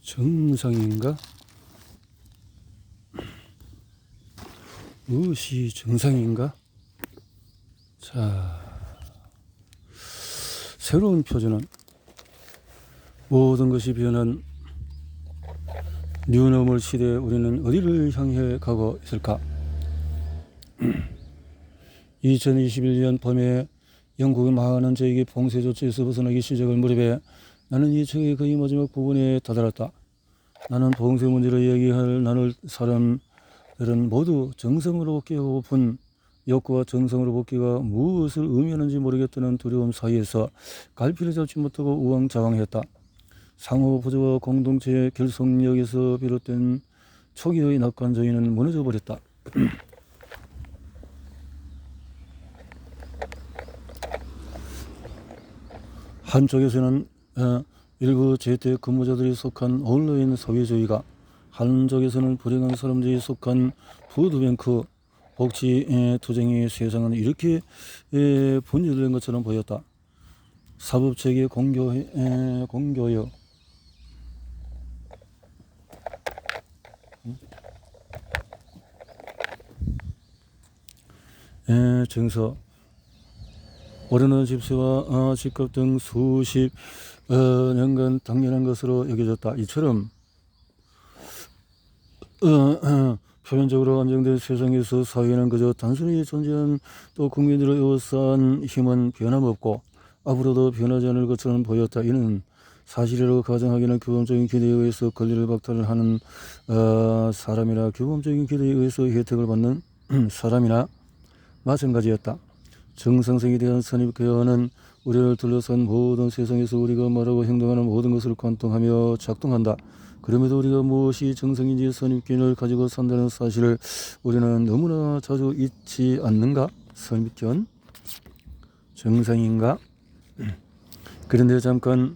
정상인가? 무엇이 정상인가? 자, 새로운 표준은 모든 것이 변한 뉴노멀 시대에 우리는 어디를 향해 가고 있을까? 2021년 봄에 영국의 많은 저에게 봉쇄 조치에서 벗어나기 시작할 무렵에 나는 이 책의 거의 마지막 부분에 다다랐다. 나는 봉쇄 문제로 이야기할 나눌 사람들은 모두 정성으로 복귀하고픈 욕구와 정성으로 복귀가 무엇을 의미하는지 모르겠다는 두려움 사이에서 갈피를 잡지 못하고 우왕좌왕했다. 상호 부조와 공동체의 결속력에서 비롯된 초기의 낙관주의는 무너져버렸다. 한쪽에서는 일부 재택근무자들이 속한 온라인 사회주의가, 한쪽에서는 불행한 사람들이 속한 푸드뱅크 복지 투쟁의 세상은 이렇게 분열된 것처럼 보였다. 사법체계 공교여 정서, 오래된 집세와 집값 등 수십 년간 당연한 것으로 여겨졌다. 이처럼 표면적으로 안정된 세상에서 사회는 그저 단순히 존재한 또 국민들을 에워싼 힘은 변함없고 앞으로도 변하지 않을 것처럼 보였다. 이는 사실이라고 가정하기는 규범적인 기대에 의해서 권리를 박탈하는 사람이나 규범적인 기대에 의해서 혜택을 받는 사람이나 마찬가지였다. 정상성에 대한 선입견은 우리를 둘러싼 모든 세상에서 우리가 말하고 행동하는 모든 것을 관통하며 작동한다. 그럼에도 우리가 무엇이 정상인지 선입견을 가지고 산다는 사실을 우리는 너무나 자주 잊지 않는가? 선입견? 정상인가? 그런데 잠깐,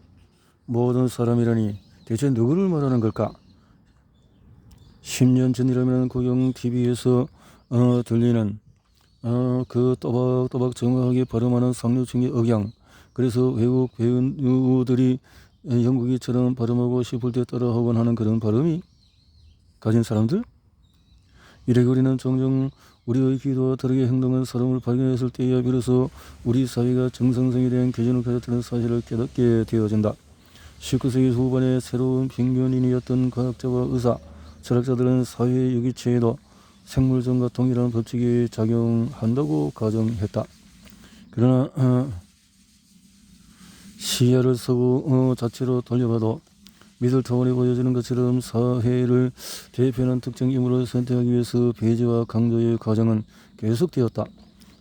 모든 사람이라니 대체 누구를 말하는 걸까? 10년 전이라면 국영 TV에서 들리는 그 또박또박 정확하게 발음하는 상류층의 억양, 그래서 외국 배우들이 영국이처럼 발음하고 싶을 때 따라하곤 하는 그런 발음이 가진 사람들? 이래가 우리는 종종 우리의 귀도와 다르게 행동한 사람을 발견했을 때야 비로소 우리 사회가 정상성에 대한 기준을 가졌다는 사실을 깨닫게 되어진다. 19세기 후반에 새로운 평균인이었던 과학자와 의사, 철학자들은 사회의 유기체에도 생물전과 동일한 법칙이 작용한다고 가정했다. 그러나 시야를 서구 자체로 돌려봐도 미들타운에 보여지는 것처럼 사회를 대표하는 특정 인물을 선택하기 위해서 배제와 강조의 과정은 계속되었다.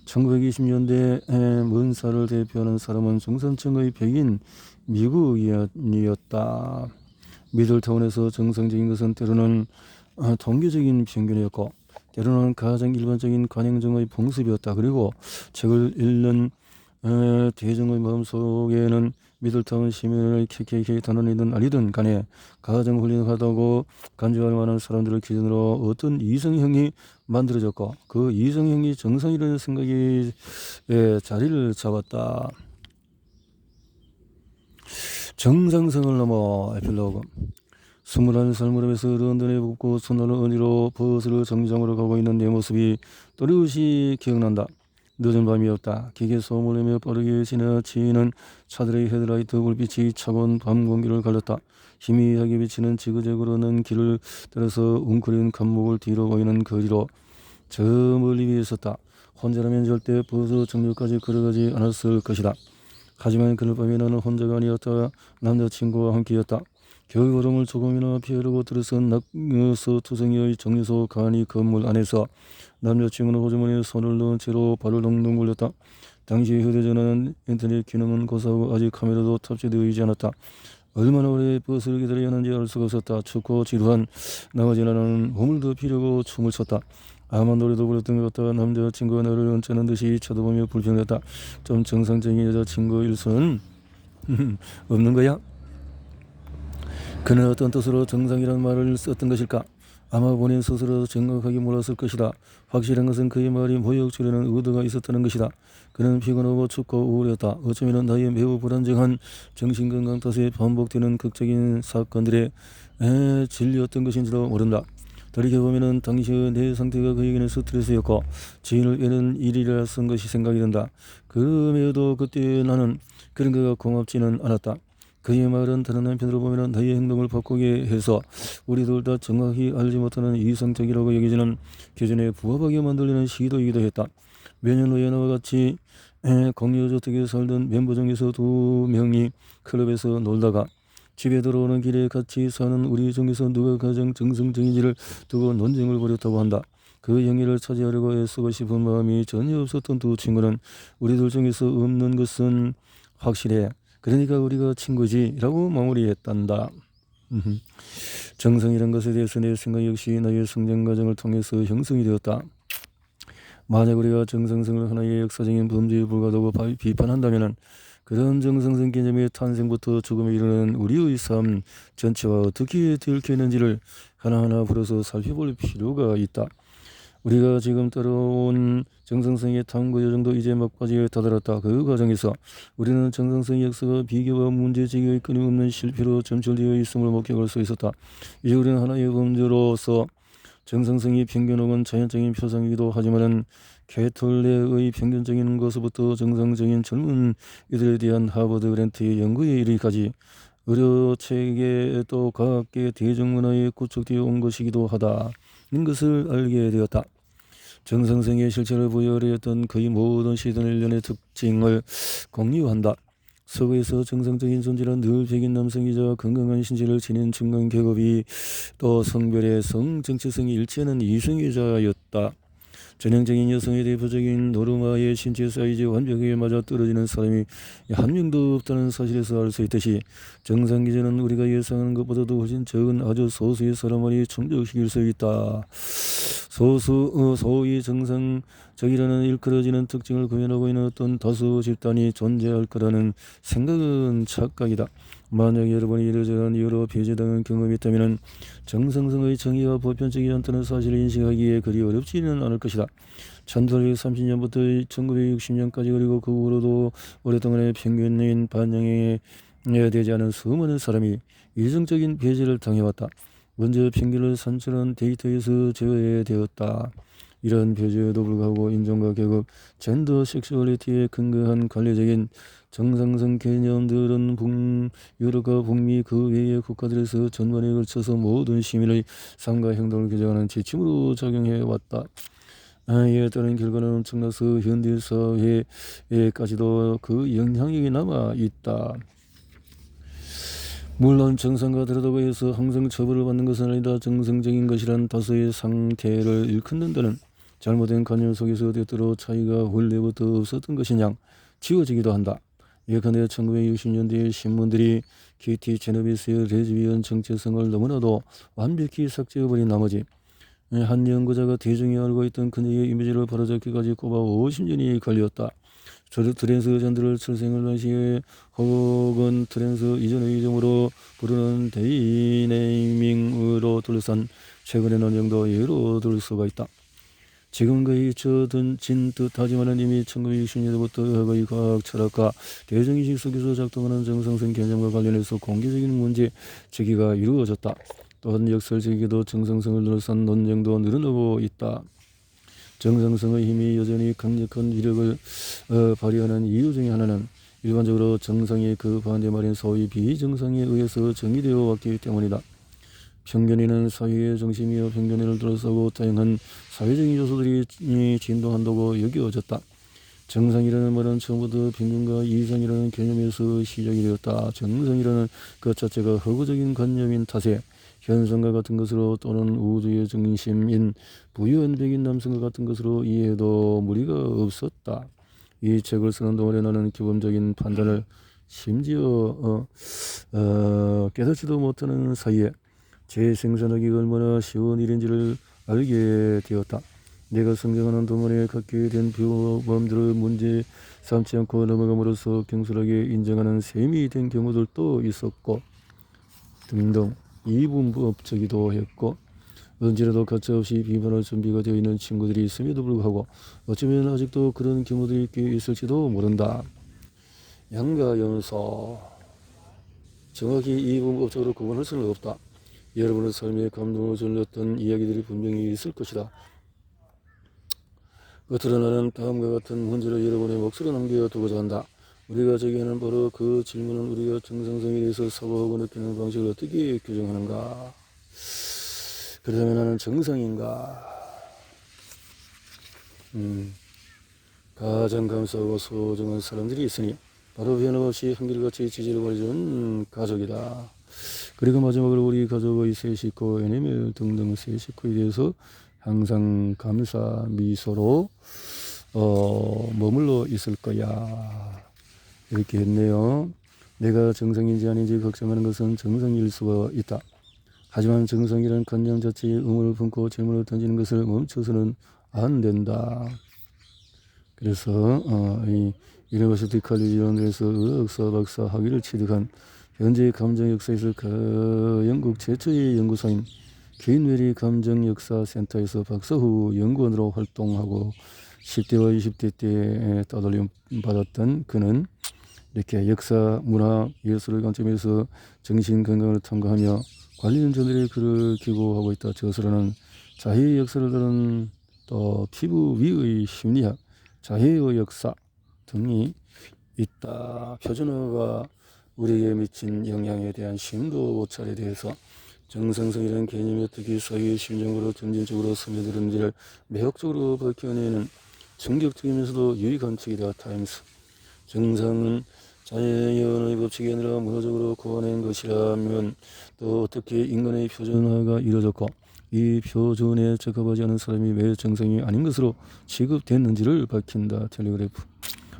1920년대 문사를 대표하는 사람은 중산층의 백인 미국인이었다. 미들타운에서 정상적인 것은 때로는 통계적인 편견이었고 때로는 가장 일반적인 관행정의 풍습이었다. 그리고 책을 읽는 대중의 마음속에는 미들타운 시민을 KKK 단원이든 아니든 간에 가장 훌륭하다고 간주할 만한 사람들을 기준으로 어떤 이성형이 만들어졌고 그 이성형이 정상이라는 생각이 자리를 잡았다. 정상성을 넘어 에필로그. 21살 무렵에서 런던에 붙고 손으로 언니로 버스를 정류장으로 가고 있는 내 모습이 또렷이 기억난다. 늦은 밤이었다. 기계 소음을 내며 빠르게 지나치는 차들의 헤드라이트 불빛이 차가운 밤 공기를 갈렸다. 희미하게 비치는 지그재그로 는 길을 따라서 웅크린 감목을 뒤로 보이는 거리로 저 멀리 위에 있었다. 혼자라면 절대 버스 정류까지 걸어가지 않았을 것이다. 하지만 그날 밤에 나는 혼자가 아니었다. 남자친구와 함께였다. 겨울 걸음을 조금이나 피하려고 들어선 낙서 투성이의 정류소 간이 건물 안에서 남자친구는 호주머니에 손을 넣은 채로 발을 동동 굴렸다. 당시 휴대전화는 인터넷 기능은 고사하고 아직 카메라도 탑재되어 있지 않았다. 얼마나 오래 버스를 기다려야 하는지 알 수가 없었다. 춥고 지루한 나머지 나는 몸을 더 피려고 춤을 췄다. 아마 노래도 불렀던 것 같다. 남자친구가 나를 언짢은 듯이 쳐다보며 불평했다. 좀 정상적인 여자친구일 수는 없는 거야? 그는 어떤 뜻으로 정상이라는 말을 썼던 것일까? 아마 본인 스스로 정확하게 몰랐을 것이다. 확실한 것은 그의 말이 모욕주려는 의도가 있었다는 것이다. 그는 피곤하고 춥고 우울했다. 어쩌면 나의 매우 불안정한 정신건강 탓에 반복되는 극적인 사건들에 질렸던 것인지도 모른다. 돌이켜보면 당시의 내 상태가 그에게는 스트레스였고 지인을 잃은 일이라 쓴 것이 생각이 든다. 그럼에도 그때 나는 그런 그가 고맙지는 않았다. 그의 말은 다른 한편으로 보면 나의 행동을 바꾸게 해서 우리 둘 다 정확히 알지 못하는 이상적이라고 여겨지는 기준에 부합하게 만들려는 시도이기도 했다. 몇 년 후에 나와 같이 공유주택에 살던 멤버 중에서 2명이 클럽에서 놀다가 집에 들어오는 길에 같이 사는 우리 중에서 누가 가장 정성적인지를 두고 논쟁을 벌였다고 한다. 그 영예를 차지하려고 애쓰고 싶은 마음이 전혀 없었던 두 친구는 우리들 중에서 없는 것은 확실해. 그러니까 우리가 친구지 라고 마무리했단다. 정성이란 것에 대해서 내 생각 역시 나의 성장 과정을 통해서 형성이 되었다. 만약 우리가 정성성을 하나의 역사적인 범죄에 불과하다고 비판한다면 그런 정성성 개념의 탄생부터 죽음에 이르는 우리의 삶 전체와 어떻게 들켰는지를 하나하나 풀어서 살펴볼 필요가 있다. 우리가 지금 따라온 정성성의 탐구 여정도 이제 막바지에 다다랐다. 그 과정에서 우리는 정성성의 역사가 비교와 문제제기의 끊임없는 실패로 점철되어 있음을 목격할 수 있었다. 이제 우리는 하나의 범죄로서 정성성이 편견 혹은 자연적인 표상이기도 하지만은 개털레의 편견적인 것부터 정상적인 젊은 이들에 대한 하버드 그랜트의 연구에 이르기까지 의료체계 또 과학계 대중문화에 구축되어 온 것이기도 하다는 것을 알게 되었다. 정성성의 실체를 부여하려 했던 거의 모든 시선 일련의 특징을 공유한다. 서구에서 정상적인 존재란 늘 백인 남성이자 건강한 신체를 지닌 중간 계급이 또 성별의 성정체성이 일치하는 이성애자였다. 전형적인 여성의 대표적인 노르마의 신체 사이즈에 완벽하게 맞아 떨어지는 사람이 한 명도 없다는 사실에서 알 수 있듯이 정상 기준은 우리가 예상하는 것보다도 훨씬 적은 아주 소수의 사람만이 충족시킬 수 있다. 소위 정상적이라는 일컬어지는 특징을 구현하고 있는 어떤 다수 집단이 존재할 거라는 생각은 착각이다. 만약 여러분이 이러저러한 여러 배제당한 경험이 있다면 정상성의 정의가 보편적이지 않다는 사실을 인식하기에 그리 어렵지는 않을 것이다. 1830년부터 1960년까지 그리고 그 후로도 오랫동안의 평균인 반영에 되지 않은 수많은 사람이 이성적인 배제를 당해왔다. 먼저 평균을 산출한 데이터에서 제외되었다. 이런 배제에도 불구하고 인종과 계급, 젠더, 섹슈얼리티에 근거한 관례적인 정상성 개념들은 유럽과 북미 그 외의 국가들에서 전반에 걸쳐서 모든 시민의 삶과 행동을 규정하는 지침으로 작용해왔다. 이에 따른 결과는 엄청나서 현대사회에까지도 그 영향력이 남아있다. 물론 정상과 다르다고 해서 항상 처벌을 받는 것은 아니다. 정상적인 것이란 다수의 상태를 일컫는다는 잘못된 관념 속에서 때때로 차이가 원래부터 없었던 것이냐 지워지기도 한다. 예컨대 1960년대의 신문들이 키티 제노비스의 레즈비언 정체성을 너무나도 완벽히 삭제해버린 나머지 한 연구자가 대중이 알고 있던 그녀의 이미지를 바로잡기까지 꼬박 50년이 걸렸다. 트랜스 여자들을 출생을 당시에 혹은 트랜스 이전의 이름으로 부르는 데이네이밍으로 둘러싼 최근의 논쟁도 예로 들 수가 있다. 지금 거의 잊혀진 듯하지만 이미 1960년대부터 거의 과학, 철학과 대중인식 속에서 작동하는 정상성 개념과 관련해서 공개적인 문제 제기가 이루어졌다. 또한 역설적이게도 정상성을 둘러싼 논쟁도 늘어나고 있다. 정상성의 힘이 여전히 강력한 위력을 발휘하는 이유 중에 하나는 일반적으로 정상의 그 반대말인 소위 비정상에 의해서 정의되어 왔기 때문이다. 편견이는 사회의 중심이여 편견을 둘러싸고 다양한 사회적인 요소들이 진동한다고 여겨졌다. 정상이라는 말은 처음부터 평균과 이상이라는 개념에서 시작이 되었다. 정상이라는 것 자체가 허구적인 관념인 탓에 현상과 같은 것으로 또는 우주의 중심인 부유한 백인 남성과 같은 것으로 이해해도 무리가 없었다. 이 책을 쓰는 동안에 나는 기본적인 판단을 심지어 깨닫지도 못하는 사이에 재생산하기가 얼마나 쉬운 일인지를 알게 되었다. 내가 성장하는 동안에 갖게 된 범들을 문제 삼지 않고 넘어감으로써 경솔하게 인정하는 셈이 된 경우들도 있었고 등등 이분법적이기도 했고 언제라도 가차없이 비판할 준비가 되어 있는 친구들이 있음에도 불구하고 어쩌면 아직도 그런 경우들이 꽤 있을지도 모른다. 양가 연서 정확히 이 문법적으로 구분할 수는 없다. 여러분의 삶에 감동을 준 어떤 이야기들이 분명히 있을 것이다. 끝으로 나는 다음과 같은 문제를 여러분의 몫으로 남겨두고자 한다. 우리가 제기하는 바로 그 질문은 우리가 정상성에 대해서 사고하고 느끼는 방식을 어떻게 규정하는가? 그렇다면 나는 정상인가? 가장 감사하고 소중한 사람들이 있으니 바로 변함없이 한결같이 지지를 보내주는 가족이다. 그리고 마지막으로 우리 가족의 세 식구, 애니멜 등등 세 식구에 대해서 항상 감사 미소로 머물러 있을 거야. 이렇게 했네요. 내가 정상인지 아닌지 걱정하는 것은 정상일 수가 있다. 하지만 정상이라는 관념 자체에 의문을 품고 질문을 던지는 것을 멈춰서는 안 된다. 그래서 이 유니버시티 칼리지 런던에서 의학사 박사 학위를 취득한 현재 감정 역사에서 영국 최초의 연구소인 퀸웨리 감정역사센터에서 박사 후 연구원으로 활동하고 10대와 20대 때 따돌림 받았던 그는 이렇게 역사, 문화, 예술의 관점에서 정신건강을 탐구하며 관련 저널에 글을 기고하고 있다. 저서로는 자해의 역사를 다룬 또 피부 위의 심리학, 자해의 역사 등이 있다. 표준어가 우리에게 미친 영향에 대한 심도 오찰에 대해서 정상성이라는 개념이 어떻게 사회의 심정으로 점진적으로 스며드는지를 매혹적으로 밝혀내는 충격적이면서도 유익한 책이다. 타임스. 정상은 자연의 법칙이 아니라 문화적으로 구워낸 것이라면 또 어떻게 인간의 표준화가 이루어졌고 이 표준에 적합하지 않은 사람이 왜 정상이 아닌 것으로 취급됐는지를 밝힌다. 텔레그래프.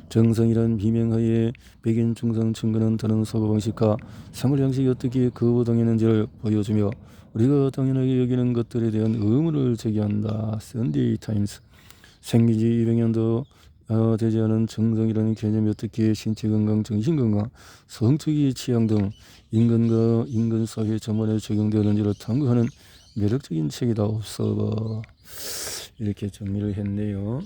정상이란 비명하에 백인 중상 층간은 다른 사고방식과 생활 양식이 어떻게 거부당했는지를 보여주며 우리가 당연하게 여기는 것들에 대한 의문을 제기한다. 썬데이 타임스. 생긴 지 200년도 되지 않은 정상이라는 개념이 어떻게 신체건강, 정신건강, 성적인 취향 등 인간과 인간사회 전반에 적용되었는지를 탐구하는 매력적인 책이다. 옵서버. 이렇게 정리를 했네요.